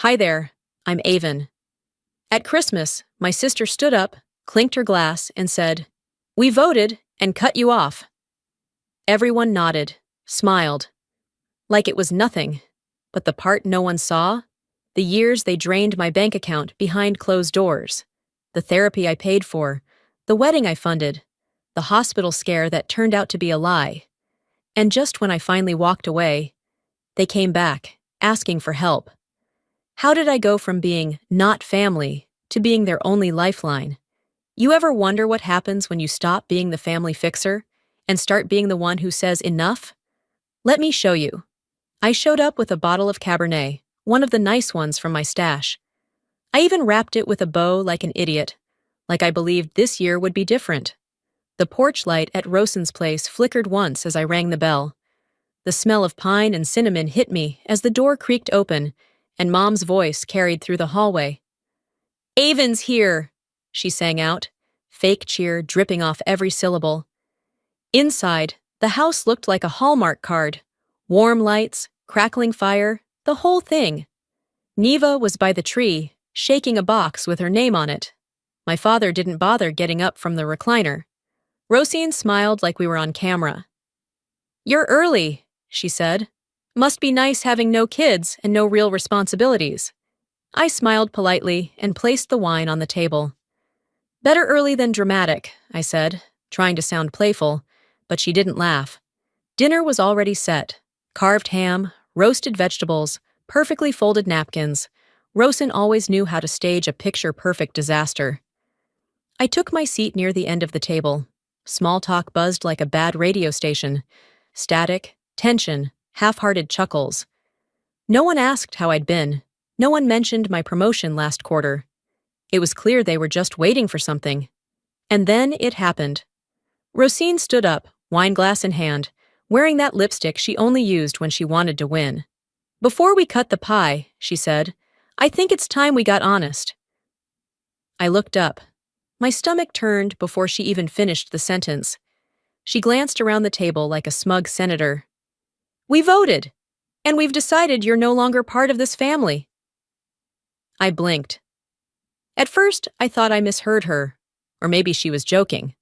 Hi there, I'm Avon. At Christmas, my sister stood up, clinked her glass, and said, "We voted and cut you off." Everyone nodded, smiled, like it was nothing. But the part no one saw? The years they drained my bank account behind closed doors. The therapy I paid for. The wedding I funded. The hospital scare that turned out to be a lie. And just when I finally walked away, they came back, asking for help. How did I go from being not family to being their only lifeline? You ever wonder what happens when you stop being the family fixer and start being the one who says enough? Let me show you. I showed up with a bottle of Cabernet, one of the nice ones from my stash. I even wrapped it with a bow like an idiot, like I believed this year would be different. The porch light at Rosen's place flickered once as I rang the bell. The smell of pine and cinnamon hit me as the door creaked open and Mom's voice carried through the hallway. "Avon's here," she sang out, fake cheer dripping off every syllable. Inside, the house looked like a Hallmark card. Warm lights, crackling fire, the whole thing. Neva was by the tree, shaking a box with her name on it. My father didn't bother getting up from the recliner. Rosine smiled like we were on camera. "You're early," she said. "Must be nice having no kids and no real responsibilities." I smiled politely and placed the wine on the table. "Better early than dramatic," I said, trying to sound playful, but she didn't laugh. Dinner was already set. Carved ham, roasted vegetables, perfectly folded napkins. Rosen always knew how to stage a picture-perfect disaster. I took my seat near the end of the table. Small talk buzzed like a bad radio station. Static, tension, half-hearted chuckles. No one asked how I'd been. No one mentioned my promotion last quarter. It was clear they were just waiting for something. And then it happened. Rosine stood up, wineglass in hand, wearing that lipstick she only used when she wanted to win. "Before we cut the pie," she said, "I think it's time we got honest." I looked up. My stomach turned before she even finished the sentence. She glanced around the table like a smug senator. "We voted, and we've decided you're no longer part of this family." I blinked. At first, I thought I misheard her, or maybe she was joking.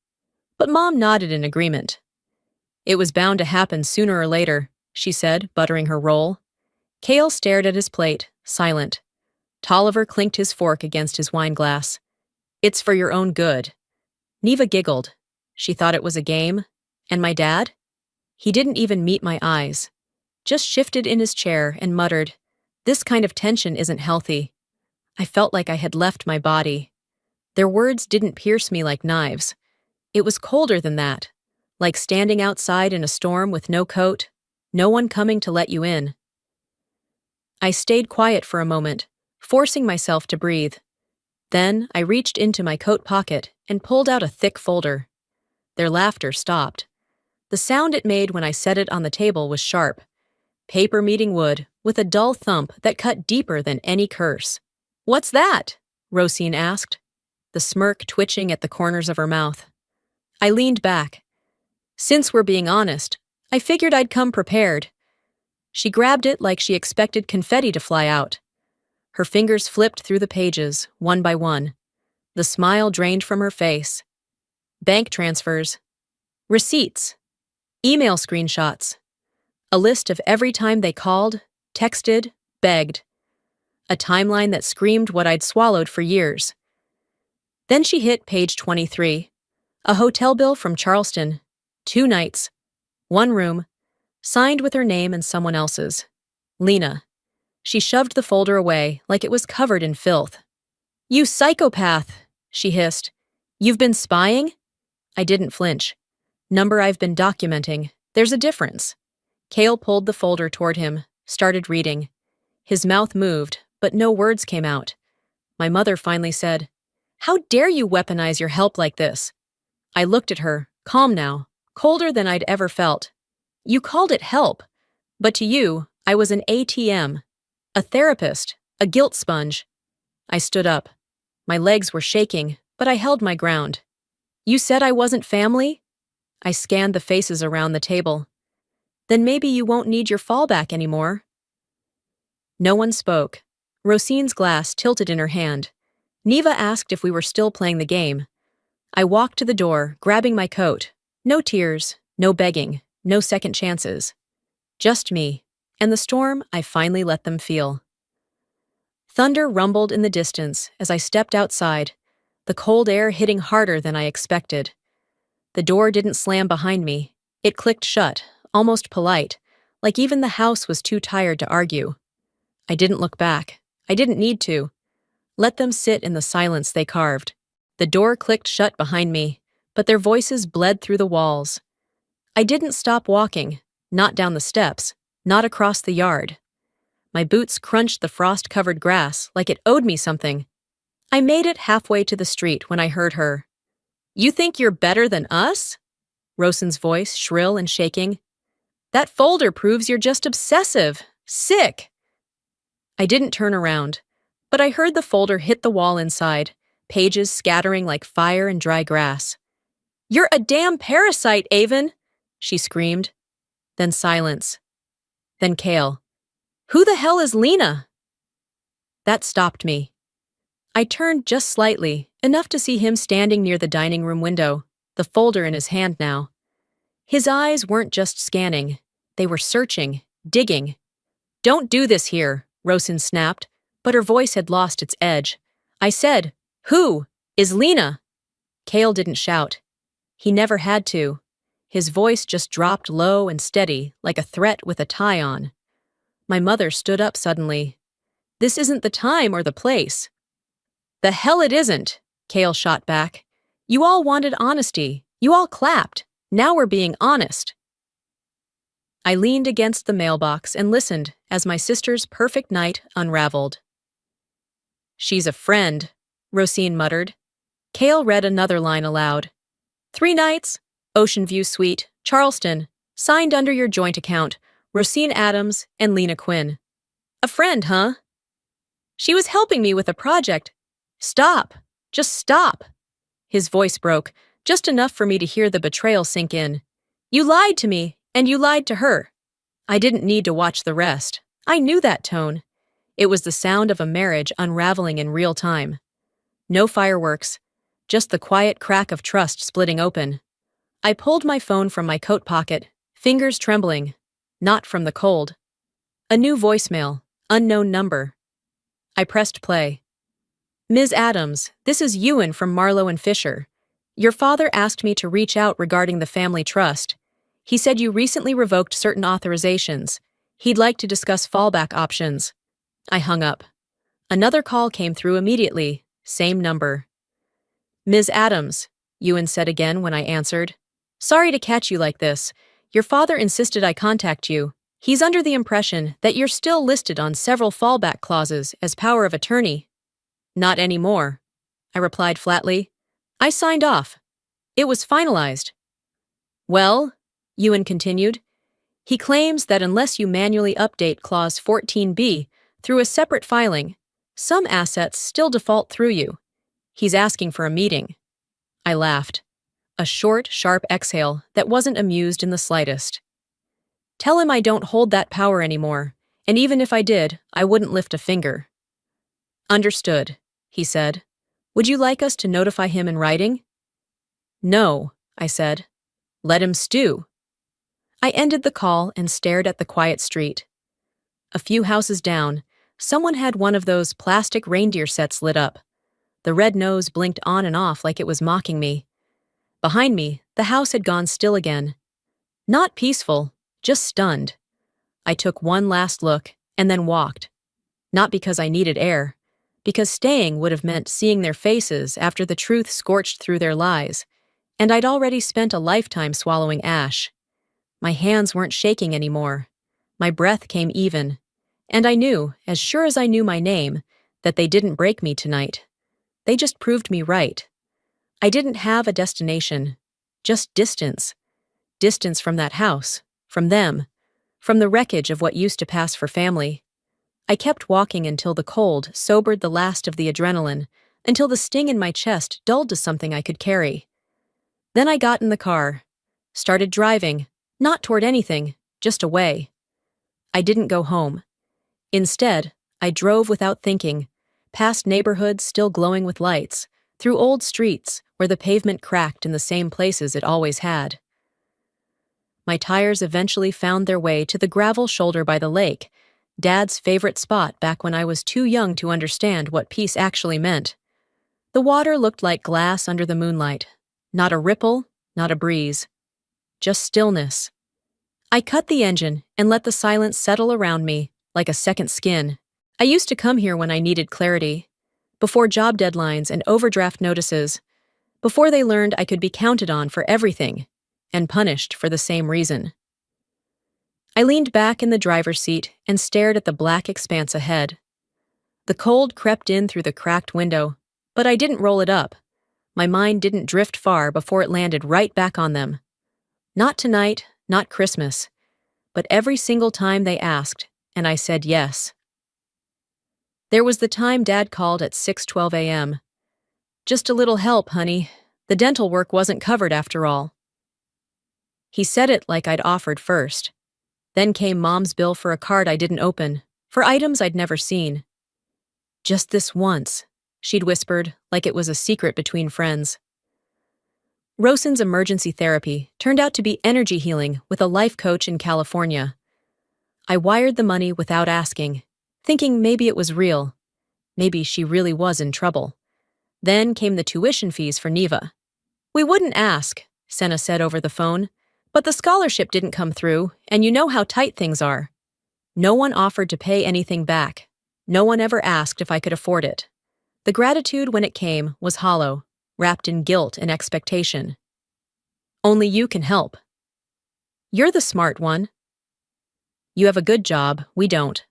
But Mom nodded in agreement. "It was bound to happen sooner or later," she said, buttering her roll. Cale stared at his plate, silent. Tolliver clinked his fork against his wineglass. "It's for your own good." Neva giggled. She thought it was a game. And my dad? He didn't even meet my eyes. Just shifted in his chair and muttered, "This kind of tension isn't healthy." I felt like I had left my body. Their words didn't pierce me like knives. It was colder than that, like standing outside in a storm with no coat, no one coming to let you in. I stayed quiet for a moment, forcing myself to breathe. Then I reached into my coat pocket and pulled out a thick folder. Their laughter stopped. The sound it made when I set it on the table was sharp. Paper meeting wood, with a dull thump that cut deeper than any curse. "What's that?" Rosine asked, the smirk twitching at the corners of her mouth. I leaned back. "Since we're being honest, I figured I'd come prepared." She grabbed it like she expected confetti to fly out. Her fingers flipped through the pages, one by one. The smile drained from her face. Bank transfers. Receipts. Email screenshots. A list of every time they called, texted, begged. A timeline that screamed what I'd swallowed for years. Then she hit page 23. A hotel bill from Charleston. 2 nights. 1 room. Signed with her name and someone else's. Lena. She shoved the folder away like it was covered in filth. "You psychopath," she hissed. "You've been spying?" I didn't flinch. "Number I've been documenting. There's a difference." Cale pulled the folder toward him, started reading. His mouth moved, but no words came out. My mother finally said, "How dare you weaponize your help like this?" I looked at her, calm now, colder than I'd ever felt. "You called it help, but to you, I was an ATM, a therapist, a guilt sponge." I stood up. My legs were shaking, but I held my ground. "You said I wasn't family?" I scanned the faces around the table. "Then maybe you won't need your fallback anymore." No one spoke. Rosine's glass tilted in her hand. Neva asked if we were still playing the game. I walked to the door, grabbing my coat. No tears, no begging, no second chances. Just me, and the storm I finally let them feel. Thunder rumbled in the distance as I stepped outside, the cold air hitting harder than I expected. The door didn't slam behind me. It clicked shut, almost polite, like even the house was too tired to argue. I didn't look back. I didn't need to. Let them sit in the silence they carved. The door clicked shut behind me, but their voices bled through the walls. I didn't stop walking, not down the steps, not across the yard. My boots crunched the frost-covered grass like it owed me something. I made it halfway to the street when I heard her. "You think you're better than us?" Rosen's voice, shrill and shaking. "That folder proves you're just obsessive. Sick." I didn't turn around, but I heard the folder hit the wall inside, pages scattering like fire and dry grass. "You're a damn parasite, Avon!" she screamed. Then silence. Then Cale. "Who the hell is Lena?" That stopped me. I turned just slightly, enough to see him standing near the dining room window, the folder in his hand now. His eyes weren't just scanning. They were searching, digging. "Don't do this here," Rosen snapped, but her voice had lost its edge. I said, "Who is Lena?" Cale didn't shout. He never had to. His voice just dropped low and steady, like a threat with a tie on. My mother stood up suddenly. "This isn't the time or the place." "The hell it isn't," Cale shot back. "You all wanted honesty. You all clapped. Now we're being honest." I leaned against the mailbox and listened as my sister's perfect night unraveled. "She's a friend," Rosine muttered. Cale read another line aloud. "3 nights, Ocean View Suite, Charleston, signed under your joint account, Rosine Adams and Lena Quinn." "A friend, huh?" "She was helping me with a project." "Stop. Just stop." His voice broke, just enough for me to hear the betrayal sink in. "You lied to me, and you lied to her." I didn't need to watch the rest. I knew that tone. It was the sound of a marriage unraveling in real time. No fireworks, just the quiet crack of trust splitting open. I pulled my phone from my coat pocket, fingers trembling. Not from the cold. A new voicemail, unknown number. I pressed play. "Ms. Adams, this is Ewan from Marlowe and Fisher. Your father asked me to reach out regarding the family trust. He said you recently revoked certain authorizations. He'd like to discuss fallback options." I hung up. Another call came through immediately, same number. "Ms. Adams," Ewan said again when I answered. "Sorry to catch you like this. Your father insisted I contact you. He's under the impression that you're still listed on several fallback clauses as power of attorney." "Not anymore," I replied flatly. "I signed off. It was finalized." "Well," Ewan continued, "he claims that unless you manually update Clause 14b through a separate filing, some assets still default through you. He's asking for a meeting." I laughed. A short, sharp exhale that wasn't amused in the slightest. "Tell him I don't hold that power anymore, and even if I did, I wouldn't lift a finger." "Understood," he said. "Would you like us to notify him in writing?" "No," I said. "Let him stew." I ended the call and stared at the quiet street. A few houses down, someone had one of those plastic reindeer sets lit up. The red nose blinked on and off like it was mocking me. Behind me, the house had gone still again. Not peaceful, just stunned. I took one last look and then walked. Not because I needed air, because staying would have meant seeing their faces after the truth scorched through their lies, and I'd already spent a lifetime swallowing ash. My hands weren't shaking anymore. My breath came even, and I knew, as sure as I knew my name, that they didn't break me tonight. They just proved me right. I didn't have a destination, just distance. Distance from that house, from them, from the wreckage of what used to pass for family. I kept walking until the cold sobered the last of the adrenaline, until the sting in my chest dulled to something I could carry. Then I got in the car, started driving, not toward anything, just away. I didn't go home. Instead, I drove without thinking, past neighborhoods still glowing with lights, through old streets where the pavement cracked in the same places it always had. My tires eventually found their way to the gravel shoulder by the lake, Dad's favorite spot back when I was too young to understand what peace actually meant. The water looked like glass under the moonlight. Not a ripple, not a breeze. Just stillness. I cut the engine and let the silence settle around me like a second skin. I used to come here when I needed clarity, before job deadlines and overdraft notices, before they learned I could be counted on for everything and punished for the same reason. I leaned back in the driver's seat and stared at the black expanse ahead. The cold crept in through the cracked window, but I didn't roll it up. My mind didn't drift far before it landed right back on them. Not tonight, not Christmas, but every single time they asked, and I said yes. There was the time Dad called at 6:12 a.m. "Just a little help, honey. The dental work wasn't covered after all." He said it like I'd offered first. Then came Mom's bill for a card I didn't open, for items I'd never seen. "Just this once," she'd whispered, like it was a secret between friends. Rosen's emergency therapy turned out to be energy healing with a life coach in California. I wired the money without asking, thinking maybe it was real. Maybe she really was in trouble. Then came the tuition fees for Neva. "We wouldn't ask," Senna said over the phone, "but the scholarship didn't come through, and you know how tight things are." No one offered to pay anything back. No one ever asked if I could afford it. The gratitude when it came was hollow, wrapped in guilt and expectation. "Only you can help." "You're the smart one." "You have a good job, we don't."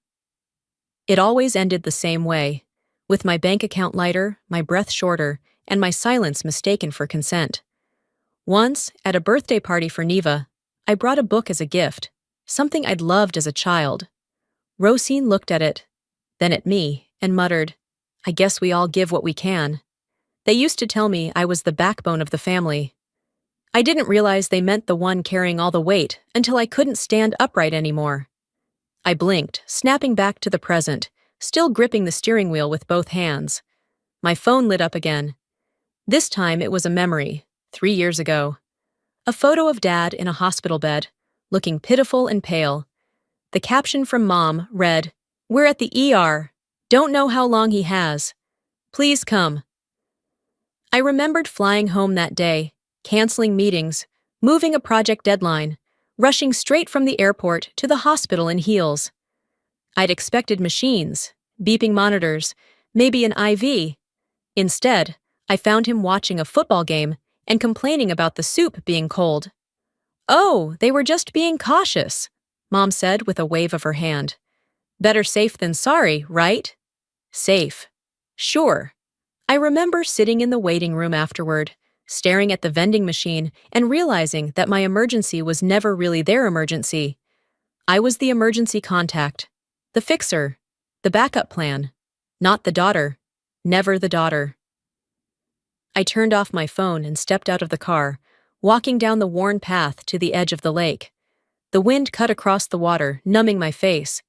It always ended the same way, with my bank account lighter, my breath shorter, and my silence mistaken for consent. Once, at a birthday party for Neva, I brought a book as a gift, something I'd loved as a child. Rosine looked at it, then at me, and muttered, "I guess we all give what we can." They used to tell me I was the backbone of the family. I didn't realize they meant the one carrying all the weight until I couldn't stand upright anymore. I blinked, snapping back to the present, still gripping the steering wheel with both hands. My phone lit up again. This time it was a memory, 3 years ago. A photo of Dad in a hospital bed, looking pitiful and pale. The caption from Mom read, "We're at the ER. Don't know how long he has. Please come." I remembered flying home that day, canceling meetings, moving a project deadline, rushing straight from the airport to the hospital in heels. I'd expected machines, beeping monitors, maybe an IV. Instead, I found him watching a football game and complaining about the soup being cold. "Oh, they were just being cautious," Mom said with a wave of her hand. "Better safe than sorry, right?" Safe. Sure. I remember sitting in the waiting room afterward, staring at the vending machine and realizing that my emergency was never really their emergency. I was the emergency contact, the fixer, the backup plan, not the daughter, never the daughter. I turned off my phone and stepped out of the car, walking down the worn path to the edge of the lake. The wind cut across the water, numbing my face.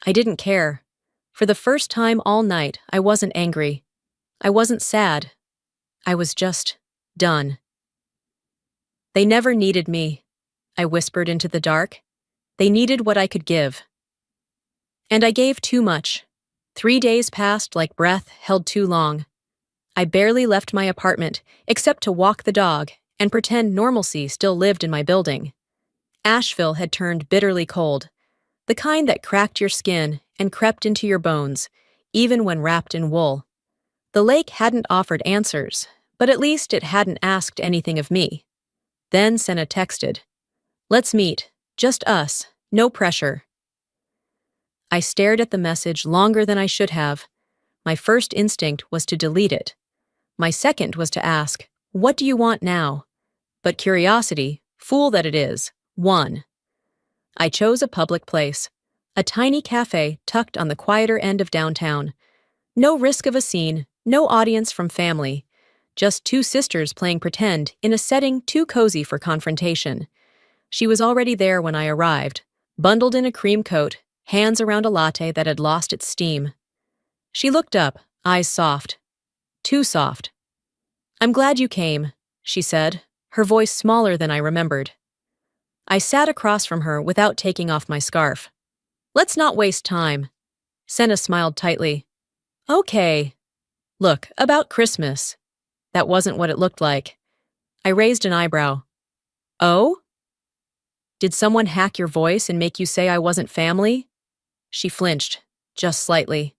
I didn't care. For the first time all night, I wasn't angry. I wasn't sad. I was just done. "They never needed me," I whispered into the dark. "They needed what I could give." And I gave too much. 3 days passed like breath held too long. I barely left my apartment, except to walk the dog and pretend normalcy still lived in my building. Asheville had turned bitterly cold, the kind that cracked your skin and crept into your bones, even when wrapped in wool. The lake hadn't offered answers, but at least it hadn't asked anything of me. Then Senna texted, "Let's meet, just us, no pressure." I stared at the message longer than I should have. My first instinct was to delete it. My second was to ask, "What do you want now?" But curiosity, fool that it is, won. I chose a public place, a tiny cafe tucked on the quieter end of downtown. No risk of a scene, no audience from family, just 2 sisters playing pretend in a setting too cozy for confrontation. She was already there when I arrived, bundled in a cream coat, hands around a latte that had lost its steam. She looked up, eyes soft. Too soft. "I'm glad you came," she said, her voice smaller than I remembered. I sat across from her without taking off my scarf. "Let's not waste time." Senna smiled tightly. "Okay. Look, about Christmas." That wasn't what it looked like. I raised an eyebrow. "Oh? Did someone hack your voice and make you say I wasn't family?" She flinched, just slightly.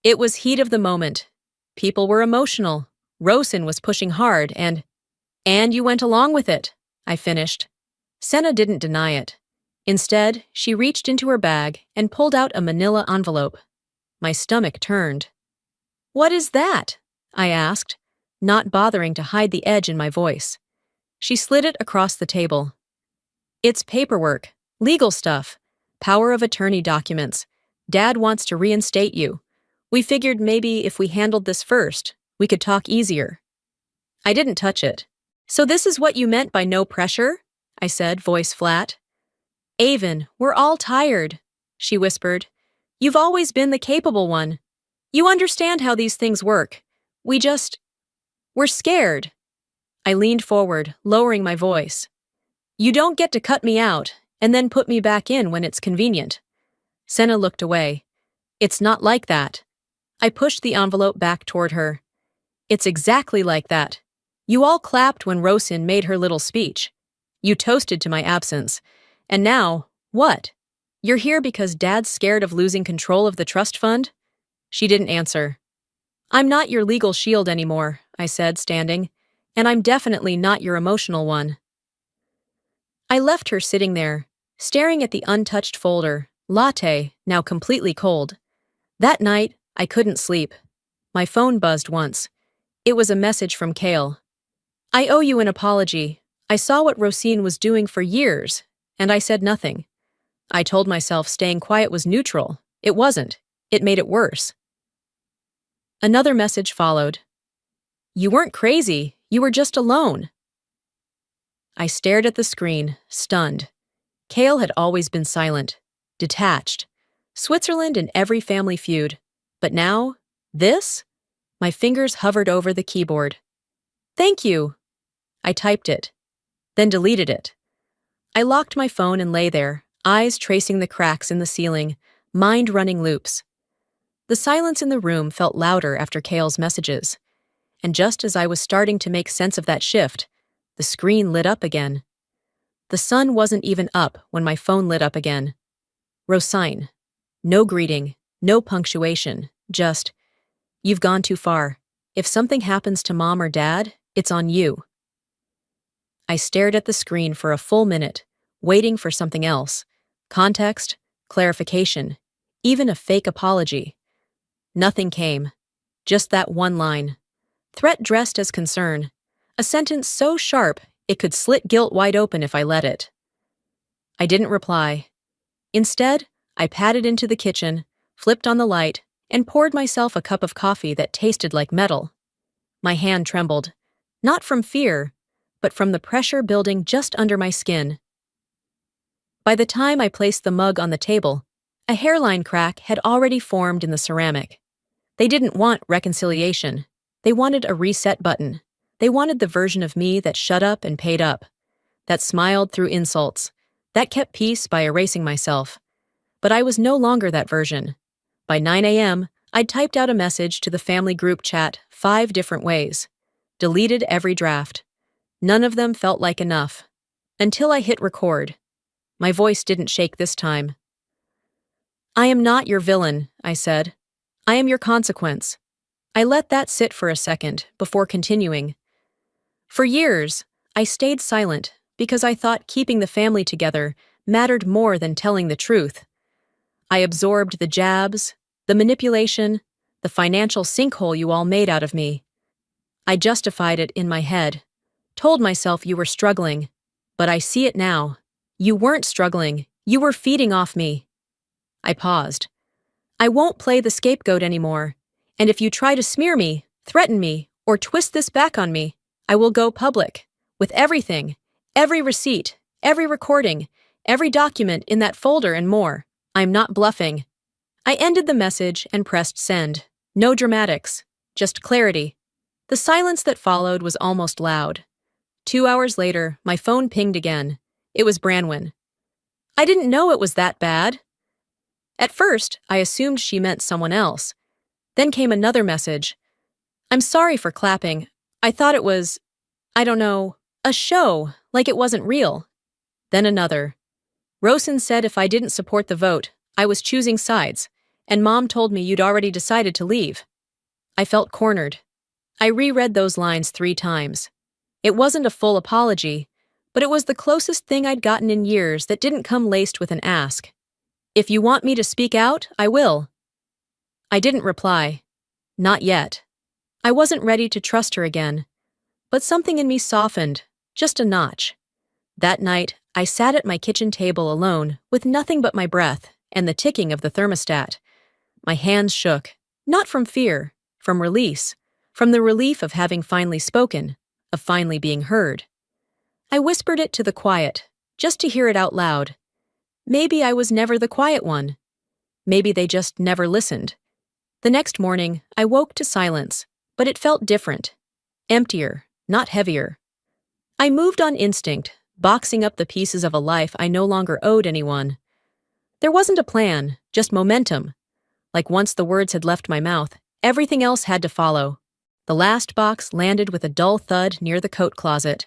It was heat of the moment. People were emotional. Rosin was pushing hard, and you went along with it, I finished. Senna didn't deny it. Instead, she reached into her bag and pulled out a manila envelope. My stomach turned. "What is that?" I asked, not bothering to hide the edge in my voice. She slid it across the table. "It's paperwork, legal stuff, power of attorney documents. Dad wants to reinstate you. We figured maybe if we handled this first, we could talk easier." I didn't touch it. "So this is what you meant by no pressure?" I said, voice flat. "Avon, we're all tired," she whispered. "You've always been the capable one. You understand how these things work. We're scared." I leaned forward, lowering my voice. "You don't get to cut me out and then put me back in when it's convenient." Senna looked away. "It's not like that." I pushed the envelope back toward her. "It's exactly like that. You all clapped when Rosin made her little speech. You toasted to my absence. And now, what? You're here because Dad's scared of losing control of the trust fund?" She didn't answer. "I'm not your legal shield anymore," I said, standing, "and I'm definitely not your emotional one." I left her sitting there, staring at the untouched folder, latte, now completely cold. That night, I couldn't sleep. My phone buzzed once. It was a message from Kale. "I owe you an apology. I saw what Rosin was doing for years, and I said nothing. I told myself staying quiet was neutral. It wasn't. It made it worse." Another message followed. "You weren't crazy. You were just alone." I stared at the screen, stunned. Kale had always been silent, detached. Switzerland in every family feud. But now, this? My fingers hovered over the keyboard. "Thank you." I typed it, then deleted it. I locked my phone and lay there, eyes tracing the cracks in the ceiling, mind running loops. The silence in the room felt louder after Kale's messages. And just as I was starting to make sense of that shift, the screen lit up again. The sun wasn't even up when my phone lit up again. Rosin. No greeting, no punctuation, just, "You've gone too far. If something happens to Mom or Dad, it's on you." I stared at the screen for a full minute, waiting for something else. Context, clarification, even a fake apology. Nothing came. Just that one line. Threat dressed as concern. A sentence so sharp it could slit guilt wide open if I let it. I didn't reply. Instead, I padded into the kitchen, flipped on the light, and poured myself a cup of coffee that tasted like metal. My hand trembled, not from fear, but from the pressure building just under my skin. By the time I placed the mug on the table, a hairline crack had already formed in the ceramic. They didn't want reconciliation. They wanted a reset button. They wanted the version of me that shut up and paid up, that smiled through insults, that kept peace by erasing myself. But I was no longer that version. By 9 a.m., I'd typed out a message to the family group chat 5 different ways. Deleted every draft. None of them felt like enough. Until I hit record. My voice didn't shake this time. "I am not your villain," I said. "I am your consequence." I let that sit for a second before continuing. For years, I stayed silent because I thought keeping the family together mattered more than telling the truth. I absorbed the jabs, the manipulation, the financial sinkhole you all made out of me. I justified it in my head, told myself you were struggling, but I see it now. You weren't struggling, you were feeding off me. I paused. I won't play the scapegoat anymore, and if you try to smear me, threaten me, or twist this back on me, I will go public, with everything, every receipt, every recording, every document in that folder and more. I'm not bluffing. I ended the message and pressed send. No dramatics, just clarity. The silence that followed was almost loud. 2 hours later, my phone pinged again. It was Branwen. I didn't know it was that bad. At first, I assumed she meant someone else. Then came another message. I'm sorry for clapping. I thought it was, I don't know, a show, like it wasn't real. Then another. Rosen said if I didn't support the vote, I was choosing sides, and Mom told me you'd already decided to leave. I felt cornered. I reread those lines 3 times. It wasn't a full apology, but it was the closest thing I'd gotten in years that didn't come laced with an ask. If you want me to speak out, I will. I didn't reply. Not yet. I wasn't ready to trust her again. But something in me softened, just a notch. That night, I sat at my kitchen table alone, with nothing but my breath and the ticking of the thermostat. My hands shook, not from fear, from release, from the relief of having finally spoken, of finally being heard. I whispered it to the quiet, just to hear it out loud. Maybe I was never the quiet one. Maybe they just never listened. The next morning, I woke to silence, but it felt different. Emptier, not heavier. I moved on instinct, boxing up the pieces of a life I no longer owed anyone. There wasn't a plan, just momentum. Like once the words had left my mouth, everything else had to follow. The last box landed with a dull thud near the coat closet.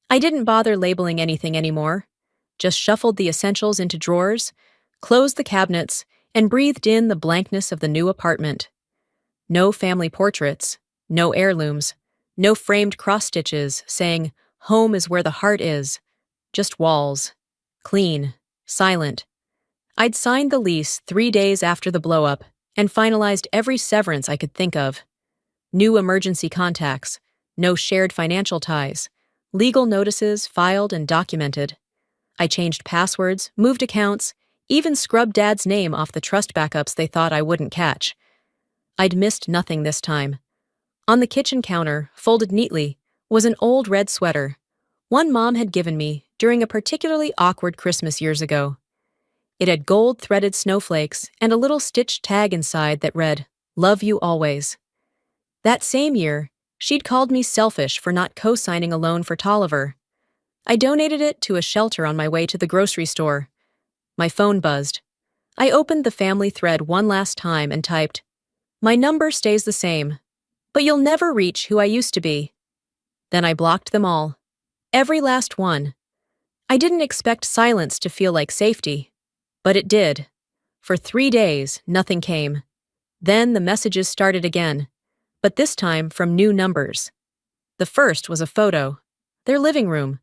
I didn't bother labeling anything anymore. Just shuffled the essentials into drawers, closed the cabinets, and breathed in the blankness of the new apartment. No family portraits, no heirlooms, no framed cross-stitches saying, "Home is where the heart is." Just walls. Clean. Silent. I'd signed the lease 3 days after the blow-up and finalized every severance I could think of. New emergency contacts, no shared financial ties, legal notices filed and documented. I changed passwords, moved accounts, even scrubbed Dad's name off the trust backups they thought I wouldn't catch. I'd missed nothing this time. On the kitchen counter, folded neatly, was an old red sweater, one Mom had given me during a particularly awkward Christmas years ago. It had gold-threaded snowflakes and a little stitched tag inside that read, "Love you always." That same year, she'd called me selfish for not co-signing a loan for Tolliver. I donated it to a shelter on my way to the grocery store. My phone buzzed. I opened the family thread one last time and typed, "My number stays the same, but you'll never reach who I used to be." Then I blocked them all. Every last one. I didn't expect silence to feel like safety, but it did. For 3 days, nothing came. Then the messages started again, but this time from new numbers. The first was a photo. Their living room.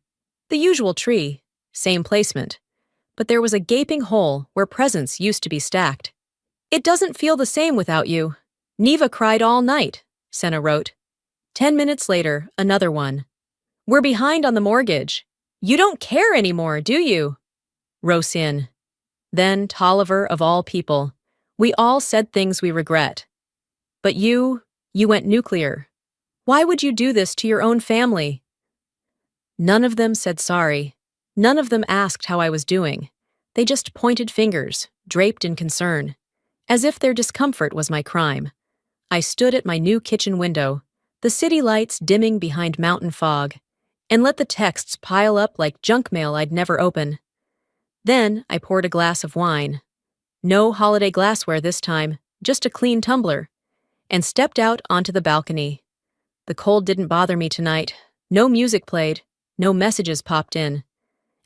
The usual tree. Same placement. But there was a gaping hole where presents used to be stacked. "It doesn't feel the same without you. Neva cried all night," Senna wrote. 10 minutes later, another one. "We're behind on the mortgage. You don't care anymore, do you?" Rosin. Then Tolliver of all people. "We all said things we regret. But you went nuclear. Why would you do this to your own family?" None of them said sorry. None of them asked how I was doing. They just pointed fingers, draped in concern, as if their discomfort was my crime. I stood at my new kitchen window, the city lights dimming behind mountain fog, and let the texts pile up like junk mail I'd never open. Then I poured a glass of wine. No holiday glassware this time, just a clean tumbler, and stepped out onto the balcony. The cold didn't bother me tonight. No music played, no messages popped in.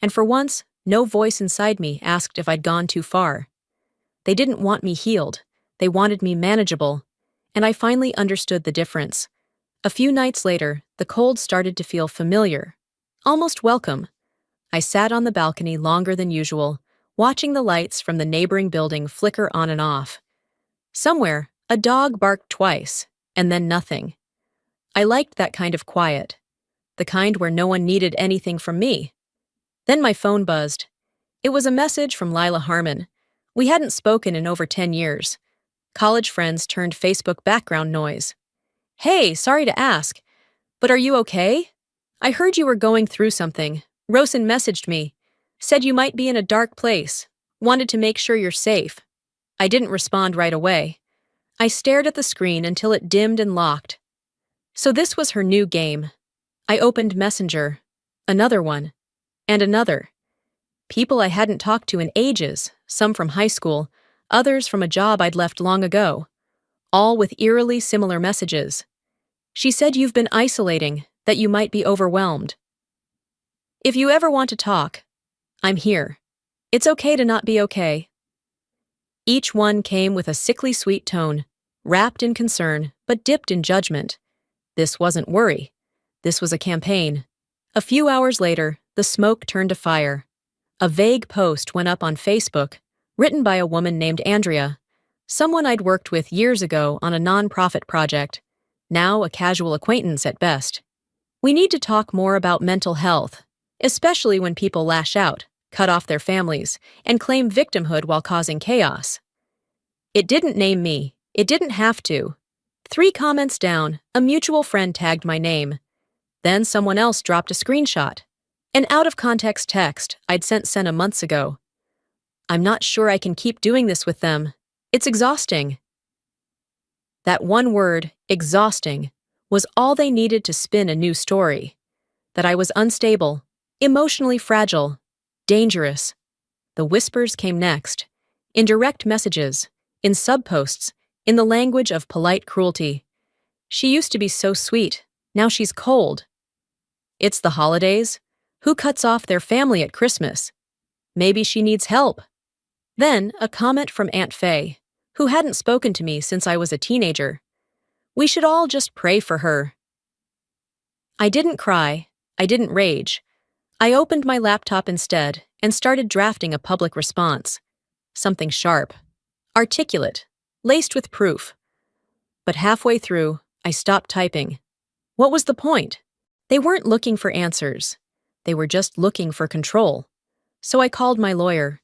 And for once, no voice inside me asked if I'd gone too far. They didn't want me healed. They wanted me manageable. And I finally understood the difference. A few nights later, the cold started to feel familiar, almost welcome. I sat on the balcony longer than usual, watching the lights from the neighboring building flicker on and off. Somewhere, a dog barked twice, and then nothing. I liked that kind of quiet, the kind where no one needed anything from me. Then my phone buzzed. It was a message from Lila Harmon. We hadn't spoken in over 10 years. College friends turned Facebook background noise. "Hey, sorry to ask, but are you okay? I heard you were going through something. Rosen messaged me. Said you might be in a dark place. Wanted to make sure you're safe. I didn't respond right away. I stared at the screen until it dimmed and locked. So this was her new game. I opened Messenger. Another one. And another. People I hadn't talked to in ages, some from high school, others from a job I'd left long ago. All with eerily similar messages. She said you've been isolating, that you might be overwhelmed. If you ever want to talk, I'm here. It's okay to not be okay. Each one came with a sickly sweet tone, wrapped in concern, but dipped in judgment. This wasn't worry. This was a campaign. A few hours later, the smoke turned to fire. A vague post went up on Facebook, written by a woman named Andrea, someone I'd worked with years ago on a nonprofit project, now a casual acquaintance at best. We need to talk more about mental health, especially when people lash out, cut off their families, and claim victimhood while causing chaos. It didn't name me. It didn't have to. 3 comments down, a mutual friend tagged my name. Then someone else dropped a screenshot. An out-of-context text I'd sent Senna months ago. I'm not sure I can keep doing this with them. It's exhausting. That one word, exhausting, was all they needed to spin a new story. That I was unstable, emotionally fragile, dangerous. The whispers came next, in direct messages, in subposts, in the language of polite cruelty. She used to be so sweet, now she's cold. It's the holidays. Who cuts off their family at Christmas? Maybe she needs help. Then, a comment from Aunt Faye, who hadn't spoken to me since I was a teenager. We should all just pray for her. I didn't cry. I didn't rage. I opened my laptop instead and started drafting a public response. Something sharp, articulate, laced with proof. But halfway through, I stopped typing. What was the point? They weren't looking for answers. They were just looking for control. So I called my lawyer.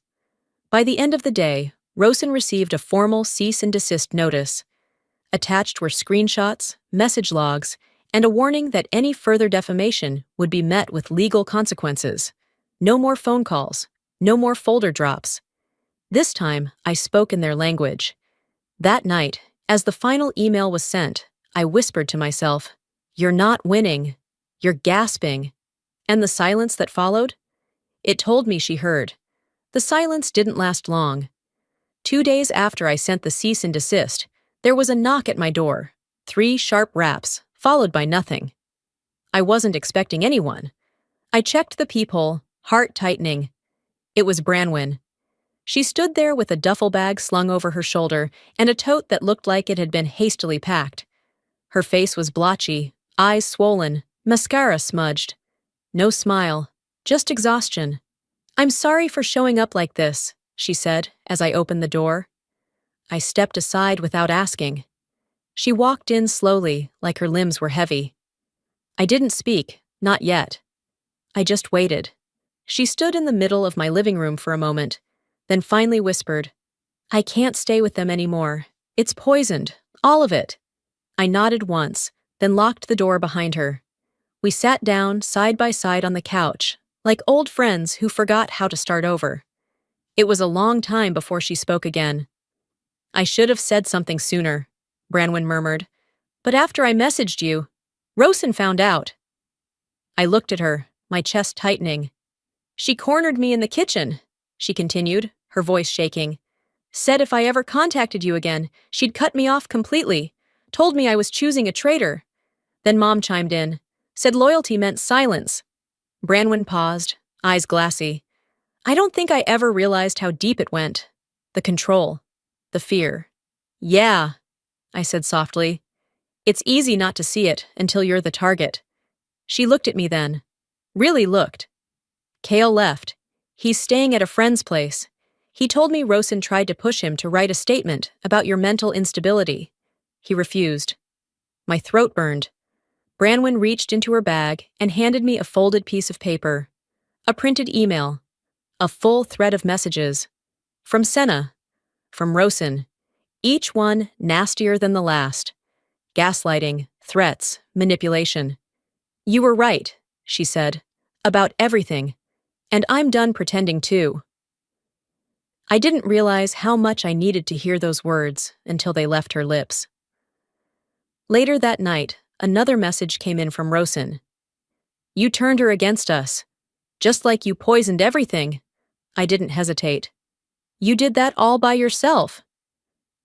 By the end of the day, Rosen received a formal cease and desist notice. Attached were screenshots, message logs, and a warning that any further defamation would be met with legal consequences. No more phone calls, no more folder drops. This time, I spoke in their language. That night, as the final email was sent, I whispered to myself, "You're not winning. You're gasping." And the silence that followed? It told me she heard. The silence didn't last long. 2 days after I sent the cease and desist, there was a knock at my door. 3 sharp raps, followed by nothing. I wasn't expecting anyone. I checked the peephole, heart tightening. It was Branwen. She stood there with a duffel bag slung over her shoulder and a tote that looked like it had been hastily packed. Her face was blotchy, eyes swollen, mascara smudged. No smile, just exhaustion. "I'm sorry for showing up like this," she said as I opened the door. I stepped aside without asking. She walked in slowly, like her limbs were heavy. I didn't speak, not yet. I just waited. She stood in the middle of my living room for a moment, then finally whispered, "I can't stay with them anymore. It's poisoned, all of it." I nodded once, then locked the door behind her. We sat down side by side on the couch, like old friends who forgot how to start over. It was a long time before she spoke again. "I should have said something sooner," Branwen murmured. "But after I messaged you, Rosen found out." I looked at her, my chest tightening. "She cornered me in the kitchen," she continued, her voice shaking. "Said if I ever contacted you again, she'd cut me off completely. Told me I was choosing a traitor. Then Mom chimed in. Said loyalty meant silence." Branwen paused, eyes glassy. I don't think I ever realized how deep it went. The control. The fear. "Yeah," I said softly. "It's easy not to see it until you're the target." She looked at me then. Really looked. "Kale left. He's staying at a friend's place. He told me Rosen tried to push him to write a statement about your mental instability. He refused." My throat burned. Branwen reached into her bag and handed me a folded piece of paper. A printed email. A full thread of messages. From Senna. From Rosen. Each one nastier than the last. Gaslighting, threats, manipulation. "You were right," she said. "About everything. And I'm done pretending too." I didn't realize how much I needed to hear those words until they left her lips. Later that night, another message came in from Rosen. You turned her against us. Just like you poisoned everything. I didn't hesitate. You did that all by yourself.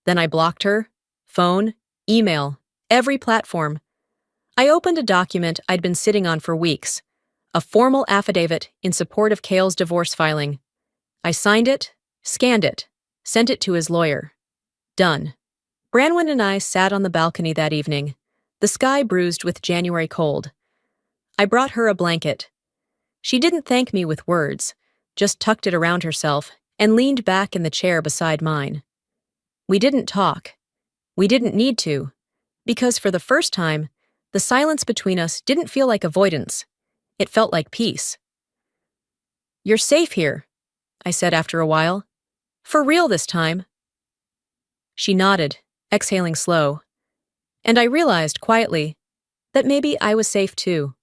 Then I blocked her. Phone, email, every platform. I opened a document I'd been sitting on for weeks. A formal affidavit in support of Cale's divorce filing. I signed it, scanned it, sent it to his lawyer. Done. Branwen and I sat on the balcony that evening, the sky bruised with January cold. I brought her a blanket. She didn't thank me with words, just tucked it around herself and leaned back in the chair beside mine. We didn't talk. We didn't need to, because for the first time, the silence between us didn't feel like avoidance. It felt like peace. You're safe here, I said after a while. For real this time. She nodded, exhaling slow, and I realized quietly that maybe I was safe too.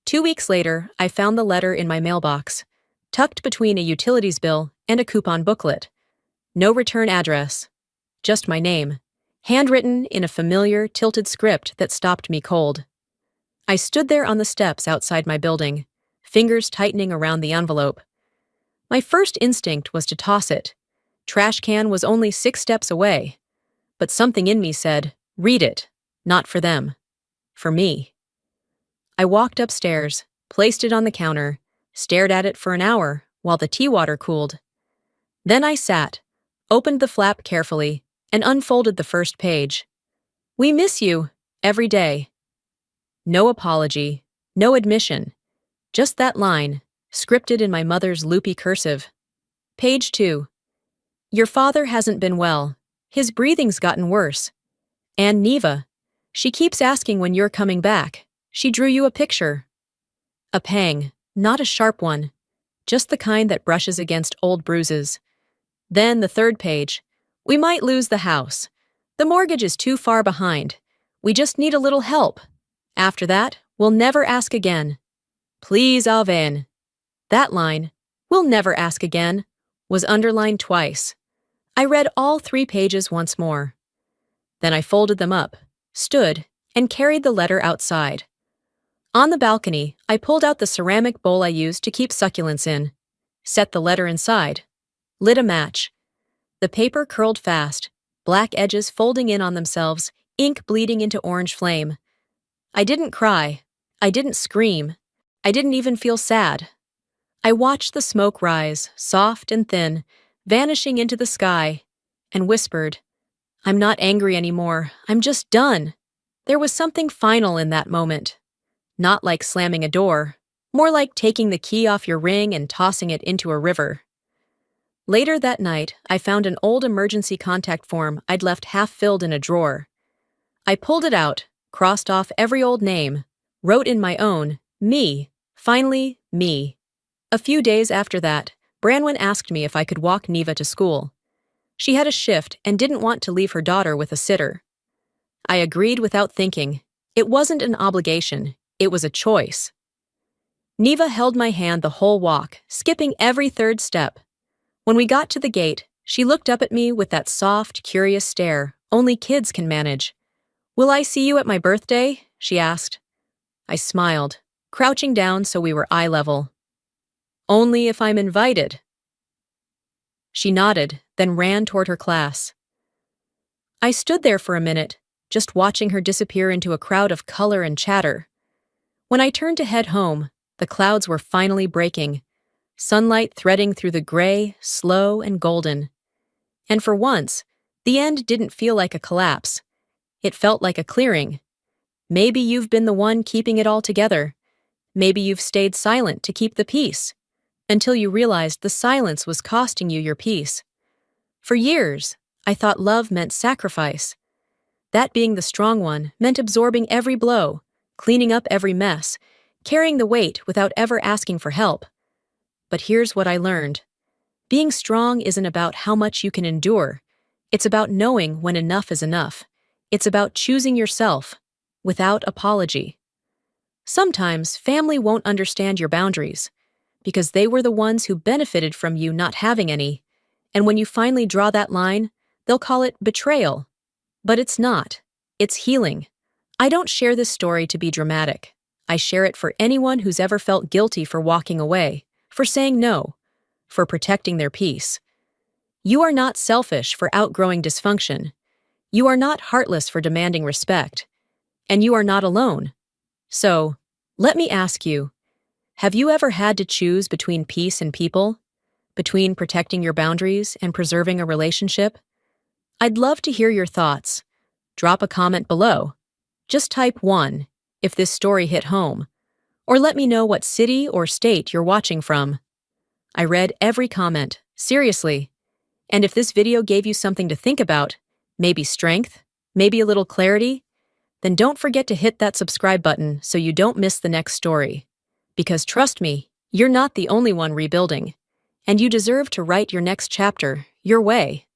2 weeks later, I found the letter in my mailbox, tucked between a utilities bill and a coupon booklet. No return address, just my name, handwritten in a familiar, tilted script that stopped me cold. I stood there on the steps outside my building, fingers tightening around the envelope. My first instinct was to toss it. Trash can was only 6 steps away. But something in me said, read it, not for them. For me. I walked upstairs, placed it on the counter, stared at it for an hour while the tea water cooled. Then I sat, opened the flap carefully, and unfolded the first page. We miss you, every day. No apology, no admission, just that line, scripted in my mother's loopy cursive. Page 2. Your father hasn't been well. His breathing's gotten worse. And Neva. She keeps asking when you're coming back. She drew you a picture. A pang, not a sharp one, just the kind that brushes against old bruises. Then the third page. We might lose the house. The mortgage is too far behind. We just need a little help. After that, we'll never ask again. Please avn. That line, we'll never ask again, was underlined twice. I read all 3 pages once more. Then I folded them up, stood, and carried the letter outside. On the balcony, I pulled out the ceramic bowl I used to keep succulents in, set the letter inside, lit a match. The paper curled fast, black edges folding in on themselves, ink bleeding into orange flame. I didn't cry. I didn't scream. I didn't even feel sad. I watched the smoke rise, soft and thin, vanishing into the sky, and whispered, I'm not angry anymore. I'm just done. There was something final in that moment. Not like slamming a door, more like taking the key off your ring and tossing it into a river. Later that night, I found an old emergency contact form I'd left half-filled in a drawer. I pulled it out, crossed off every old name, wrote in my own, me, finally, me. A few days after that, Branwen asked me if I could walk Neva to school. She had a shift and didn't want to leave her daughter with a sitter. I agreed without thinking. It wasn't an obligation, it was a choice. Neva held my hand the whole walk, skipping every third step. When we got to the gate, she looked up at me with that soft, curious stare only kids can manage. Will I see you at my birthday? She asked. I smiled, crouching down so we were eye level. Only if I'm invited. She nodded, then ran toward her class. I stood there for a minute, just watching her disappear into a crowd of color and chatter. When I turned to head home, the clouds were finally breaking, sunlight threading through the gray, slow, and golden. And for once, the end didn't feel like a collapse. It felt like a clearing. Maybe you've been the one keeping it all together. Maybe you've stayed silent to keep the peace, until you realized the silence was costing you your peace. For years, I thought love meant sacrifice. That being the strong one meant absorbing every blow, cleaning up every mess, carrying the weight without ever asking for help. But here's what I learned. Being strong isn't about how much you can endure. It's about knowing when enough is enough. It's about choosing yourself, without apology. Sometimes family won't understand your boundaries, because they were the ones who benefited from you not having any. And when you finally draw that line, they'll call it betrayal. But it's not. It's healing. I don't share this story to be dramatic. I share it for anyone who's ever felt guilty for walking away, for saying no, for protecting their peace. You are not selfish for outgrowing dysfunction. You are not heartless for demanding respect. And you are not alone. So, let me ask you, have you ever had to choose between peace and people? Between protecting your boundaries and preserving a relationship? I'd love to hear your thoughts. Drop a comment below. Just type 1 if this story hit home, or let me know what city or state you're watching from. I read every comment, seriously. And if this video gave you something to think about, maybe strength, maybe a little clarity, then don't forget to hit that subscribe button so you don't miss the next story. Because trust me, you're not the only one rebuilding, and you deserve to write your next chapter your way.